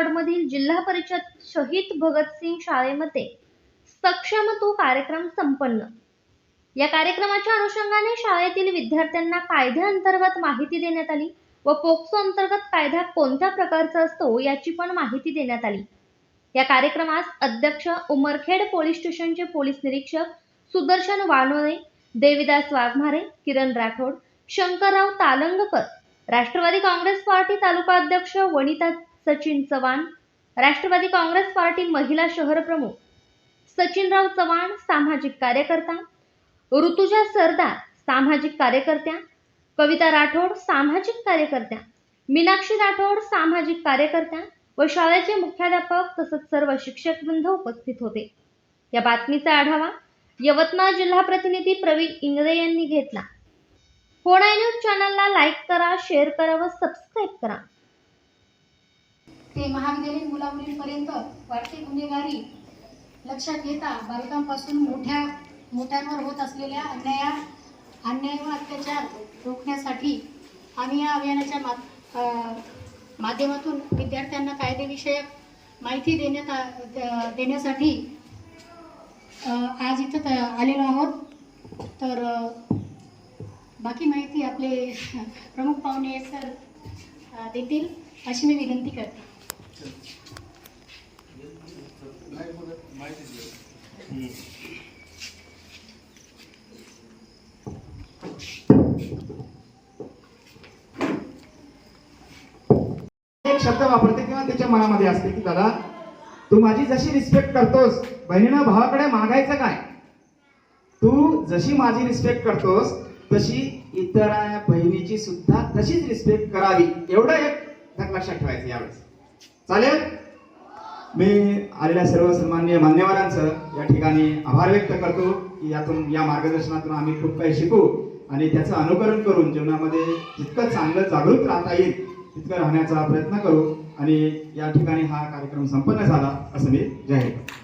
मधील जिल्हा परिषद शहीद भगतसिंग शाळेमध्ये सक्षम तू कार्यक्रम संपन्न। या कार्यक्रमाच्या अनुषंगाने शाळेतील विद्यार्थ्यांना कायद्याअंतर्गत माहिती देण्यात आली व पोक्सो अंतर्गत कायदा कोणत्या प्रकारचा असतो याची पण माहिती देण्यात आली। या कार्यक्रमास अध्यक्ष उमरखेड पोलीस स्टेशनचे पोलीस निरीक्षक सुदर्शन वानोळे, देविदास वाघमारे, किरण राठोड, शंकरराव तालंगकर, राष्ट्रवादी काँग्रेस पार्टी तालुका अध्यक्ष वनिता सचिन चव्हाण, राष्ट्रवादी काँग्रेस पार्टी महिला शहर प्रमुख सचिनराव चव्हाण, सामाजिक कार्यकर्ता ऋतुजा सरदार, सामाजिक कार्यकर्त्या कविता राठोड, सामाजिक कार्यकर्त्या मीनाक्षी राठोड, सामाजिक कार्यकर्त्या व शाळेचे मुख्याध्यापक तसेच सर्व शिक्षक वृंद उपस्थित होते। या बातमीचा आढावा यवतमाळ जिल्हा प्रतिनिधी प्रवीण इंगळे यांनी घेतला। होणाई न्यूज चॅनलला लाईक करा, शेअर करा व सबस्क्राईब करा। ते महाविद्यालयीन मुलामुलींपर्यंत वाढती गुन्हेगारी लक्षात घेता बालकांपासून मोठ्यांवर होत असलेल्या अन्याय व अत्याचार रोखण्यासाठी आम्ही या अभियानाच्या माध्यमातून विद्यार्थ्यांना कायदेविषयक माहिती देण्यासाठी आज इथं आलेलो आहोत। तर बाकी माहिती आपले प्रमुख पाहुणे सर देतील अशी मी विनंती करते। एक शब्द वापरते किंवा त्याच्या मनामध्ये असते की दादा तू माझी जशी रिस्पेक्ट करतोस, बहिणीनं भावाकडे मागायचं काय, तू जशी माझी रिस्पेक्ट करतोस तशी इतर बहिणीची सुद्धा तशीच रिस्पेक्ट करावी, एवढं एक लक्षात ठेवायचं यावेळेस। चालेल? मी आलेल्या सर्व सन्माननीय मान्यवरांचं या ठिकाणी आभार व्यक्त करतो की या मार्गदर्शनातून आम्ही खूप काही शिकू आणि त्याचं अनुकरण करून जीवनामध्ये जितकं चांगलं जागृत राहता येईल तितकं राहण्याचा प्रयत्न करू आणि या ठिकाणी हा कार्यक्रम संपन्न झाला असं मी जाहीर करतो।